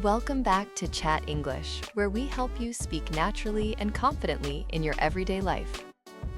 Welcome back to Chat English, where we help you speak naturally and confidently in your everyday life.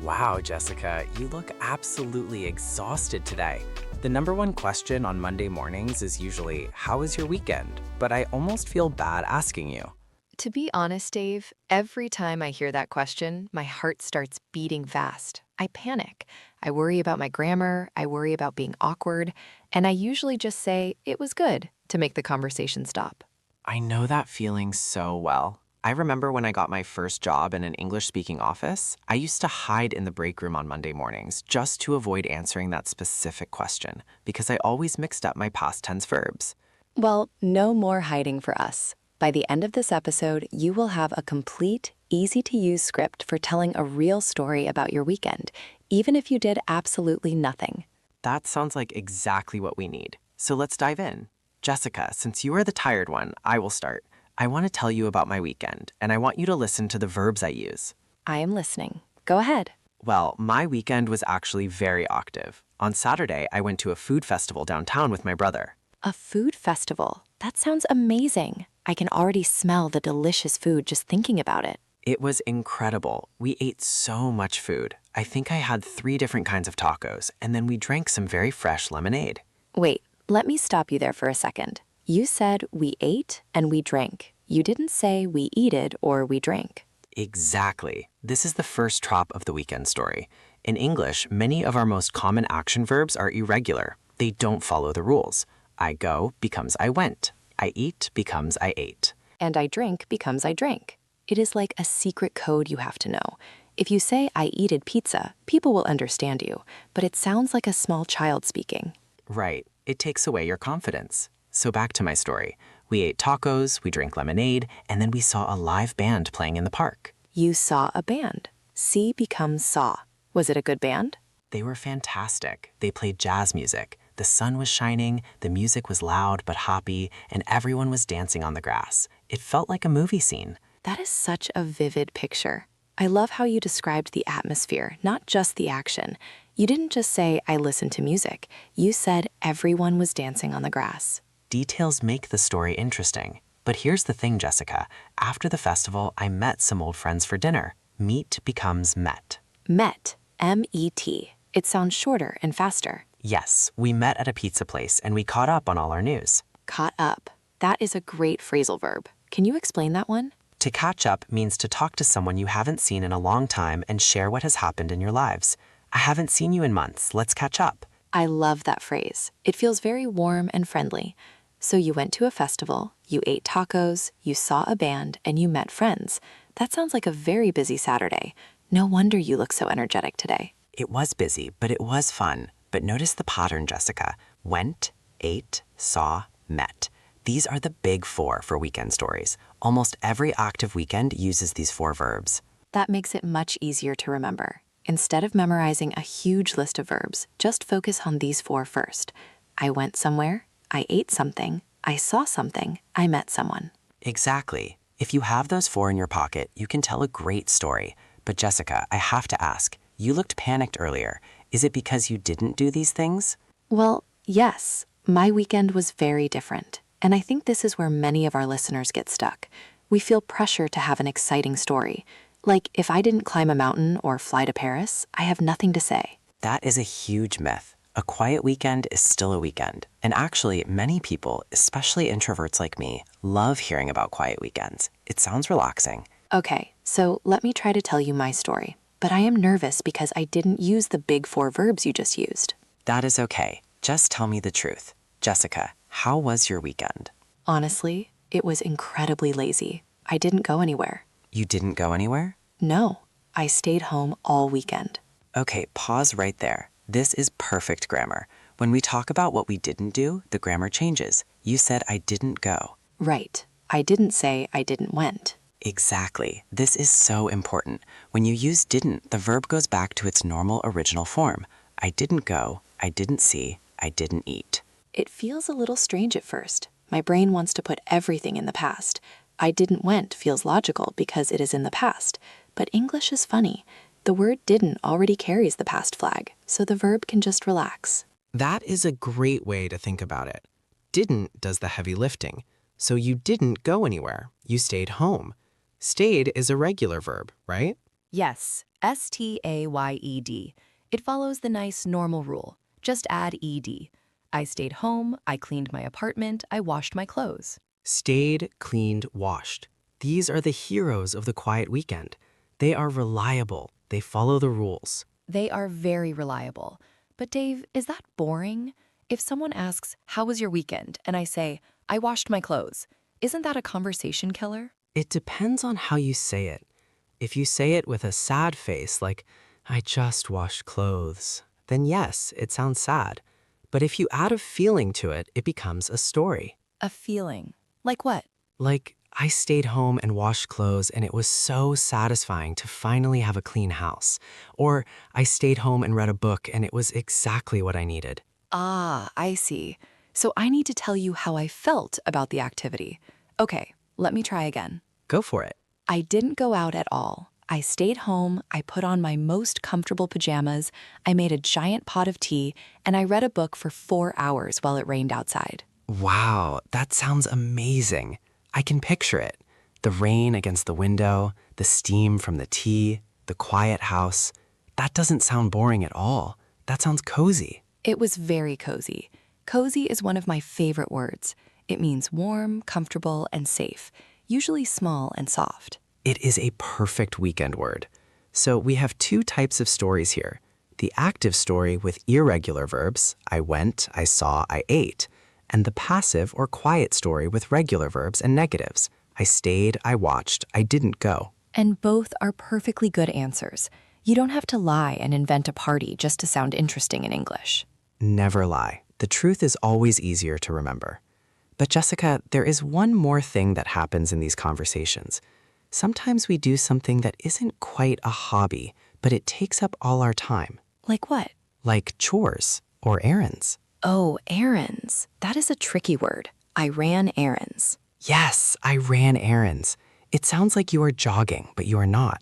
Wow, Jessica, you look absolutely exhausted today. The number one question on Monday mornings is usually, how was your weekend? But I almost feel bad asking you. To be honest, Dave, every time I hear that question, my heart starts beating fast. I panic. I worry about my grammar, I worry about being awkward, and I usually just say, it was good, to make the conversation stop. I know that feeling so well. I remember when I got my first job in an English-speaking office, I used to hide in the break room on Monday mornings just to avoid answering that specific question because I always mixed up my past tense verbs. Well, no more hiding for us. By the end of this episode, you will have a complete, easy-to-use script for telling a real story about your weekend, even if you did absolutely nothing. That sounds like exactly what we need. So let's dive in. Jessica, since you are the tired one, I will start. I want to tell you about my weekend, and I want you to listen to the verbs I use. I am listening. Go ahead. Well, my weekend was actually very active. On Saturday, I went to a food festival downtown with my brother. A food festival. That sounds amazing. I can already smell the delicious food just thinking about it. It was incredible. We ate so much food. I think I had 3 different kinds of tacos, and then we drank some very fresh lemonade. Wait, let me stop you there for a second. You said we ate and we drank. You didn't say we eated or we drank. Exactly. This is the first trop of the weekend story. In English, many of our most common action verbs are irregular. They don't follow the rules. I go becomes I went. I eat becomes I ate. And I drink becomes I drank. It is like a secret code you have to know. If you say I eated pizza, people will understand you, but it sounds like a small child speaking. Right. It takes away your confidence. So back to my story. We ate tacos, we drank lemonade, and then we saw a live band playing in the park. You saw a band. See becomes saw. Was it a good band? They were fantastic. They played jazz music. The sun was shining, the music was loud but hoppy, and everyone was dancing on the grass. It felt like a movie scene. That is such a vivid picture. I love how you described the atmosphere, not just the action. You didn't just say, I listened to music. You said everyone was dancing on the grass. Details make the story interesting. But here's the thing, Jessica. After the festival, I met some old friends for dinner. Meet becomes met. Met. M-E-T. It sounds shorter and faster. Yes, we met at a pizza place and we caught up on all our news. Caught up. That is a great phrasal verb. Can you explain that one? To catch up means to talk to someone you haven't seen in a long time and share what has happened in your lives. I haven't seen you in months. Let's catch up. I love that phrase. It feels very warm and friendly. So you went to a festival, you ate tacos, you saw a band, and you met friends. That sounds like a very busy Saturday. No wonder you look so energetic today. It was busy, but it was fun. But notice the pattern, Jessica. Went, ate, saw, met. These are the big 4 for weekend stories. Almost every active weekend uses these 4 verbs. That makes it much easier to remember. Instead of memorizing a huge list of verbs, just focus on these 4 first. I went somewhere, I ate something, I saw something, I met someone. Exactly. If you have those 4 in your pocket, you can tell a great story. But Jessica, I have to ask, you looked panicked earlier. Is it because you didn't do these things? Well, yes. My weekend was very different. And I think this is where many of our listeners get stuck. We feel pressure to have an exciting story. Like, if I didn't climb a mountain or fly to Paris, I have nothing to say. That is a huge myth. A quiet weekend is still a weekend. And actually, many people, especially introverts like me, love hearing about quiet weekends. It sounds relaxing. Okay, so let me try to tell you my story. But I am nervous because I didn't use the big 4 verbs you just used. That is okay. Just tell me the truth. Jessica, how was your weekend? Honestly, it was incredibly lazy. I didn't go anywhere. You didn't go anywhere? No, I stayed home all weekend. Okay, pause right there. This is perfect grammar. When we talk about what we didn't do, the grammar changes. You said I didn't go. Right. I didn't say I didn't went. Exactly. This is so important. When you use didn't, the verb goes back to its normal original form. I didn't go, I didn't see, I didn't eat. It feels a little strange at first. My brain wants to put everything in the past. I didn't went feels logical because it is in the past. But English is funny. The word didn't already carries the past flag, so the verb can just relax. That is a great way to think about it. Didn't does the heavy lifting. So you didn't go anywhere. You stayed home. Stayed is a regular verb, right? Yes, S-T-A-Y-E-D. It follows the nice normal rule. Just add ed. I stayed home, I cleaned my apartment, I washed my clothes. Stayed, cleaned, washed. These are the heroes of the quiet weekend. They are reliable. They follow the rules. They are very reliable. But Dave, is that boring? If someone asks, "How was your weekend?" and I say, "I washed my clothes," isn't that a conversation killer? It depends on how you say it. If you say it with a sad face, like, "I just washed clothes," then yes, it sounds sad. But if you add a feeling to it, it becomes a story. A feeling. Like what? Like, I stayed home and washed clothes and it was so satisfying to finally have a clean house. Or I stayed home and read a book and it was exactly what I needed. Ah, I see. So I need to tell you how I felt about the activity. Okay, let me try again. Go for it. I didn't go out at all. I stayed home, I put on my most comfortable pajamas, I made a giant pot of tea, and I read a book for 4 hours while it rained outside. Wow, that sounds amazing. I can picture it. The rain against the window, the steam from the tea, the quiet house. That doesn't sound boring at all. That sounds cozy. It was very cozy. Cozy is one of my favorite words. It means warm, comfortable, and safe, usually small and soft. It is a perfect weekend word. So we have two types of stories here. The active story with irregular verbs, I went, I saw, I ate, and the passive or quiet story with regular verbs and negatives. I stayed, I watched, I didn't go. And both are perfectly good answers. You don't have to lie and invent a party just to sound interesting in English. Never lie. The truth is always easier to remember. But Jessica, there is one more thing that happens in these conversations. Sometimes we do something that isn't quite a hobby, but it takes up all our time. Like what? Like chores or errands. Oh, errands. That is a tricky word. I ran errands. Yes, I ran errands. It sounds like you are jogging, but you are not.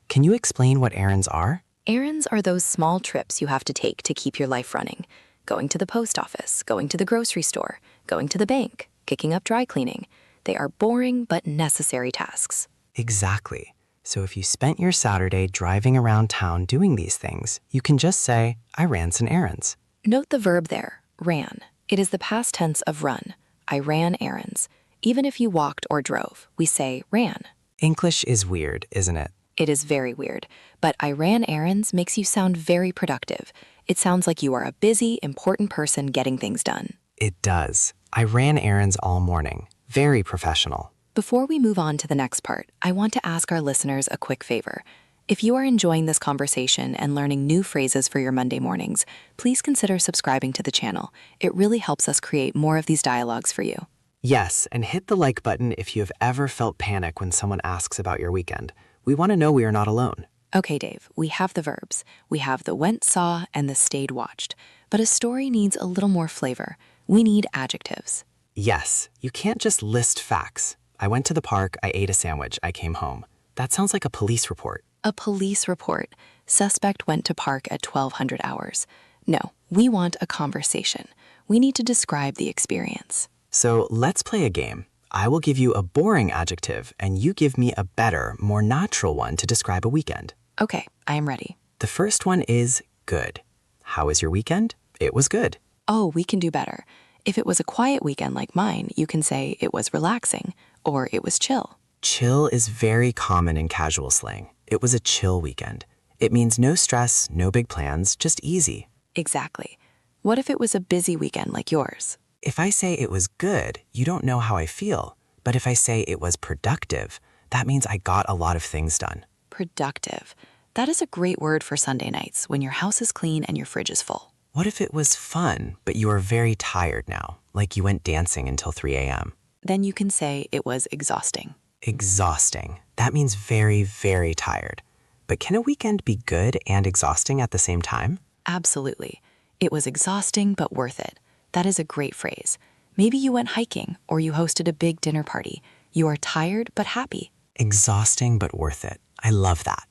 Can you explain what errands are? Errands are those small trips you have to take to keep your life running. Going to the post office, going to the grocery store, going to the bank, picking up dry cleaning. They are boring but necessary tasks. Exactly. So if you spent your Saturday driving around town doing these things, you can just say, I ran some errands. Note the verb there, ran. It is the past tense of run. I ran errands. Even if you walked or drove, we say ran. English is weird, isn't it? It is very weird, but I ran errands makes you sound very productive. It sounds like you are a busy, important person getting things done. It does. I ran errands all morning. Very professional. Before we move on to the next part, I want to ask our listeners a quick favor. If you are enjoying this conversation and learning new phrases for your Monday mornings, please consider subscribing to the channel. It really helps us create more of these dialogues for you. Yes, and hit the like button if you have ever felt panic when someone asks about your weekend. We want to know we are not alone. Okay, Dave, we have the verbs. We have the went, saw, and the stayed, watched. But a story needs a little more flavor. We need adjectives. Yes, you can't just list facts. I went to the park, I ate a sandwich, I came home. That sounds like a police report. A police report. Suspect went to park at 1200 hours. No, we want a conversation. We need to describe the experience. So let's play a game. I will give you a boring adjective, and you give me a better, more natural one to describe a weekend. Okay, I am ready. The first one is good. How was your weekend? It was good. Oh, we can do better. If it was a quiet weekend like mine, you can say it was relaxing or it was chill. Chill is very common in casual slang. It was a chill weekend. It means no stress, no big plans, just easy. Exactly. What if it was a busy weekend like yours? If I say it was good, you don't know how I feel. But if I say it was productive, that means I got a lot of things done. Productive. That is a great word for Sunday nights when your house is clean and your fridge is full. What if it was fun, but you are very tired now, like you went dancing until 3 a.m.? Then you can say it was exhausting. Exhausting. That means very, very tired. But can a weekend be good and exhausting at the same time? Absolutely. It was exhausting but worth it. That is a great phrase. Maybe you went hiking or you hosted a big dinner party. You are tired but happy. Exhausting but worth it. I love that.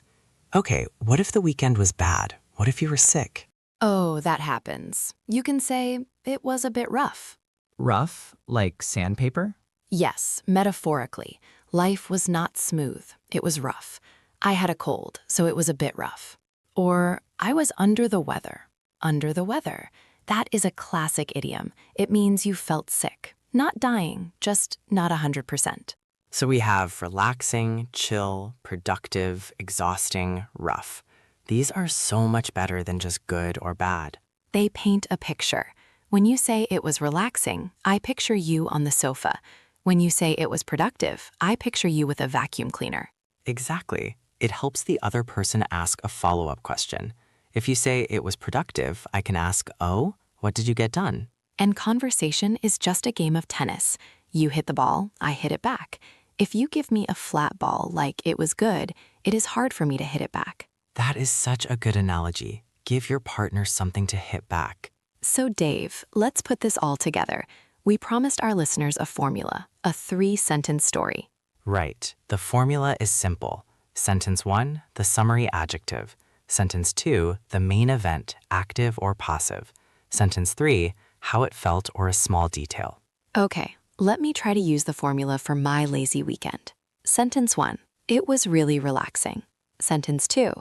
Okay, what if the weekend was bad? What if you were sick? Oh, that happens. You can say it was a bit rough. Rough, like sandpaper? Yes, metaphorically. Life was not smooth. It was rough. I had a cold, so it was a bit rough. Or, I was under the weather. Under the weather. That is a classic idiom. It means you felt sick. Not dying, just not 100%. So we have relaxing, chill, productive, exhausting, rough. These are so much better than just good or bad. They paint a picture. When you say it was relaxing, I picture you on the sofa. When you say it was productive, I picture you with a vacuum cleaner. Exactly. It helps the other person ask a follow-up question. If you say it was productive, I can ask, oh, what did you get done? And conversation is just a game of tennis. You hit the ball, I hit it back. If you give me a flat ball like it was good, it is hard for me to hit it back. That is such a good analogy. Give your partner something to hit back. So Dave, let's put this all together. We promised our listeners a formula, a 3-sentence story. Right. The formula is simple. Sentence 1, the summary adjective. Sentence 2, the main event, active or passive. Sentence 3, how it felt or a small detail. Okay, let me try to use the formula for my lazy weekend. Sentence 1, it was really relaxing. Sentence 2,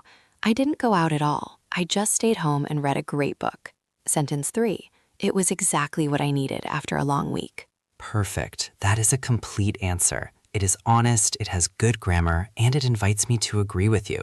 I didn't go out at all. I just stayed home and read a great book. Sentence 3, it was exactly what I needed after a long week. Perfect. That is a complete answer. It is honest, it has good grammar, and it invites me to agree with you.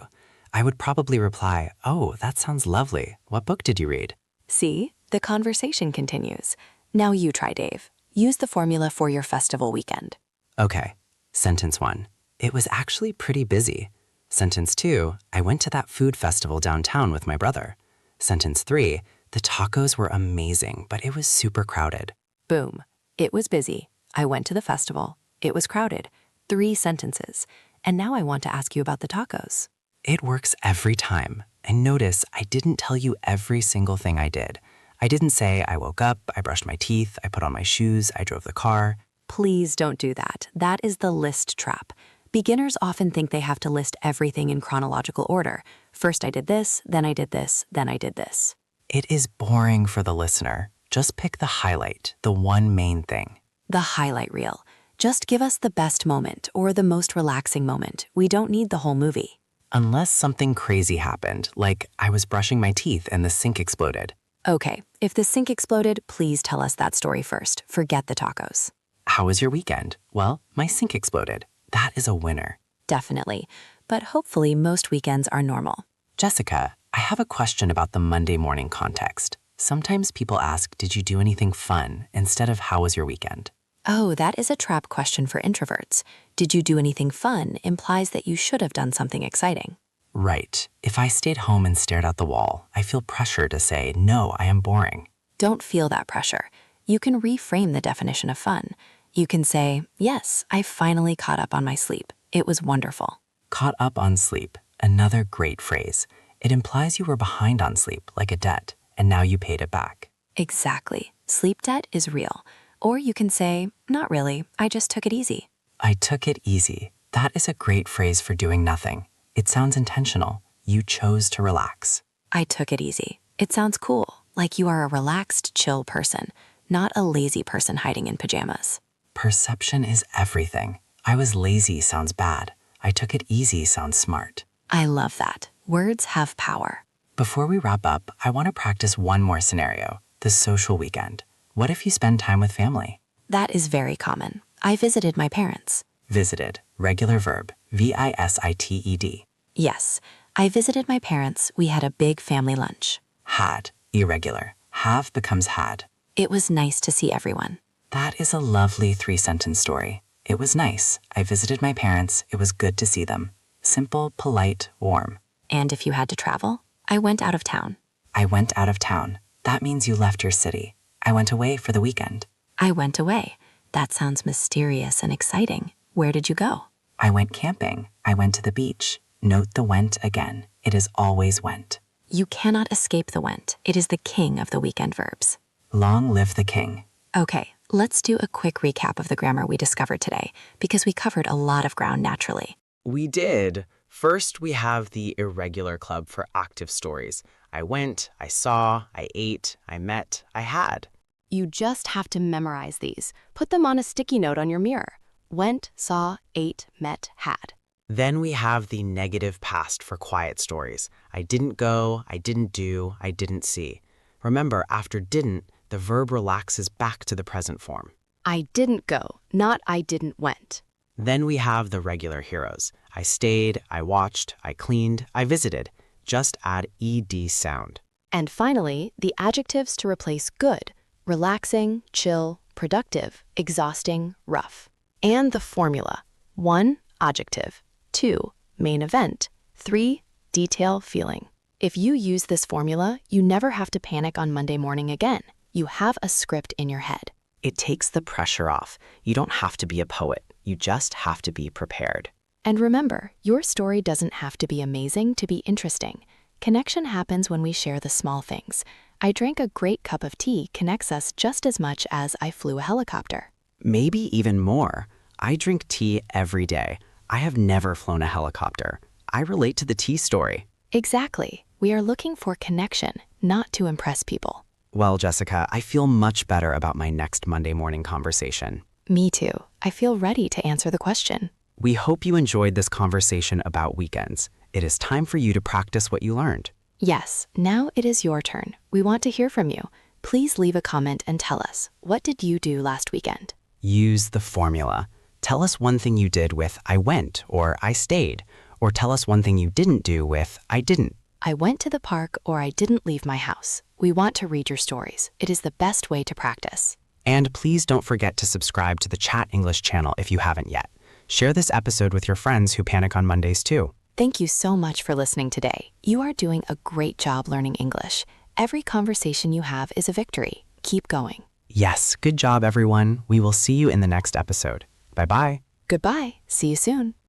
I would probably reply, oh, that sounds lovely. What book did you read? See, the conversation continues. Now you try, Dave. Use the formula for your festival weekend. Okay. Sentence 1, it was actually pretty busy. Sentence 2, I went to that food festival downtown with my brother. Sentence 3, the tacos were amazing, but it was super crowded. Boom. It was busy. I went to the festival. It was crowded. 3 sentences. And now I want to ask you about the tacos. It works every time. And notice I didn't tell you every single thing I did. I didn't say I woke up, I brushed my teeth, I put on my shoes, I drove the car. Please don't do that. That is the list trap. Beginners often think they have to list everything in chronological order. First I did this, then I did this, then I did this. It is boring for the listener. Just pick the highlight, the one main thing. The highlight reel. Just give us the best moment or the most relaxing moment. We don't need the whole movie. Unless something crazy happened, like I was brushing my teeth and the sink exploded. Okay, if the sink exploded, please tell us that story first. Forget the tacos. How was your weekend? Well, my sink exploded. That is a winner. Definitely. But hopefully most weekends are normal. Jessica, I have a question about the Monday morning context. Sometimes people ask, did you do anything fun instead of how was your weekend? Oh, that is a trap question for introverts. Did you do anything fun implies that you should have done something exciting. Right. If I stayed home and stared at the wall, I feel pressure to say, no, I am boring. Don't feel that pressure. You can reframe the definition of fun. You can say, yes, I finally caught up on my sleep. It was wonderful. Caught up on sleep. Another great phrase. It implies you were behind on sleep, like a debt, and now you paid it back. Exactly. Sleep debt is real. Or you can say, not really, I just took it easy. I took it easy. That is a great phrase for doing nothing. It sounds intentional. You chose to relax. I took it easy. It sounds cool, like you are a relaxed, chill person, not a lazy person hiding in pajamas. Perception is everything. I was lazy sounds bad. I took it easy sounds smart. I love that. Words have power. Before we wrap up, I want to practice one more scenario, the social weekend. What if you spend time with family? That is very common. I visited my parents. Visited, regular verb, visited. Yes, I visited my parents. We had a big family lunch. Had, irregular. Have becomes had. It was nice to see everyone. That is a lovely 3-sentence story. It was nice. I visited my parents. It was good to see them. Simple, polite, warm. And if you had to travel, I went out of town. I went out of town. That means you left your city. I went away for the weekend. I went away. That sounds mysterious and exciting. Where did you go? I went camping. I went to the beach. Note the went again. It is always went. You cannot escape the went. It is the king of the weekend verbs. Long live the king. Okay, let's do a quick recap of the grammar we discovered today, because we covered a lot of ground naturally. We did. First, we have the irregular club for active stories. I went, I saw, I ate, I met, I had. You just have to memorize these. Put them on a sticky note on your mirror. Went, saw, ate, met, had. Then we have the negative past for quiet stories. I didn't go, I didn't do, I didn't see. Remember, after didn't, the verb relaxes back to the present form. I didn't go, not I didn't went. Then we have the regular heroes. I stayed, I watched, I cleaned, I visited. Just add ed sound. And finally, the adjectives to replace good: relaxing, chill, productive, exhausting, rough. And the formula: 1. Adjective. 2. Main event. 3. Detail, feeling. If you use this formula, you never have to panic on Monday morning again. You have a script in your head. It takes the pressure off. You don't have to be a poet. You just have to be prepared. And remember, your story doesn't have to be amazing to be interesting. Connection happens when we share the small things. I drank a great cup of tea connects us just as much as I flew a helicopter. Maybe even more. I drink tea every day. I have never flown a helicopter. I relate to the tea story. Exactly. We are looking for connection, not to impress people. Well, Jessica, I feel much better about my next Monday morning conversation. Me too. I feel ready to answer the question. We hope you enjoyed this conversation about weekends. It is time for you to practice what you learned. Yes, now it is your turn. We want to hear from you. Please leave a comment and tell us, what did you do last weekend? Use the formula. Tell us one thing you did with I went or I stayed, or tell us one thing you didn't do with I didn't. I went to the park or I didn't leave my house. We want to read your stories. It is the best way to practice. And please don't forget to subscribe to the Chat English channel if you haven't yet. Share this episode with your friends who panic on Mondays too. Thank you so much for listening today. You are doing a great job learning English. Every conversation you have is a victory. Keep going. Yes, good job everyone. We will see you in the next episode. Bye-bye. Goodbye. See you soon.